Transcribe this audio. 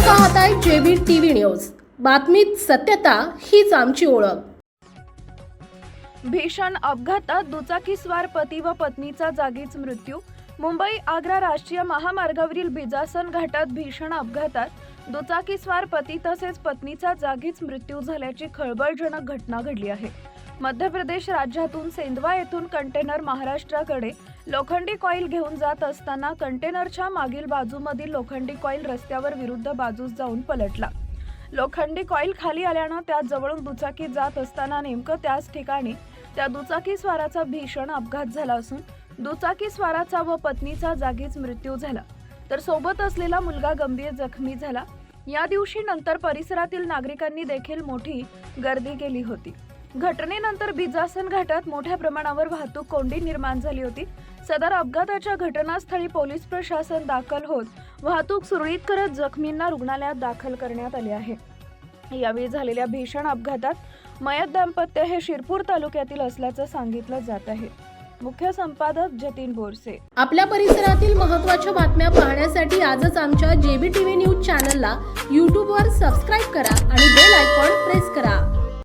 पाहताय JB TV news. बातमीत सत्यता हीच आमची ओळख। भीषण अपघातात दुचाकीस्वार पती व पत्नीचा जागीच मृत्यू। मुंबई आग्रा राष्ट्रीय महामार्गावरील बिजासन घाटात भीषण अपघातात दुचाकीस्वार पती तसेच पत्नीचा जागीच मृत्यू झाल्याची खळबळजनक घटना घडली आहे। मध्य प्रदेश राज्यातून सेंधवा येथून कंटेनर महाराष्ट्राकडे लोखंडी कॉईल घेऊन जात असताना कंटेनरच्या मागील बाजूमधील लोखंडी कॉईल रस्त्यावर विरुद्ध बाजूस जाऊन पलटला। लोखंडी कॉईल खाली आल्याने त्या जवळून दुचाकी जात असताना नेमकं त्याच ठिकाणी त्या दुचाकी स्वाराचा भीषण अपघात झाला असून दुचाकी स्वाराचा व पत्नीचा जागीच मृत्यू झाला, तर सोबत असलेला मुलगा गंभीर जखमी झाला। या दिवशी नंतर परिसरातील नागरिकांनी देखील मोठी गर्दी केली होती। घटनेनंतर बिजासन घाटात मोठ्या प्रमाणावर वाहतूक कोंडी निर्माण झाली होती। सदर अपघाताच्या घटनास्थळी पोलीस प्रशासन दाखल होत वाहतूक सुरळीत करत जखमींना रुग्णालयात दाखल करण्यात आले आहे। यावेळी झालेल्या भीषण अपघातात मयत दाम्पत्य हे शिरपूर तालुक्यातील असल्याचं सांगितलं जात आहे। मुख्य संपादक जतीन बोरसे। आपल्या परिसरातील महत्त्वाच्या बातम्या पाहण्यासाठी आजच आमच्या जेबी टीव्ही न्यूज चॅनलला YouTube वर सबस्क्राइब करा आणि बेल आयकॉन प्रेस करा।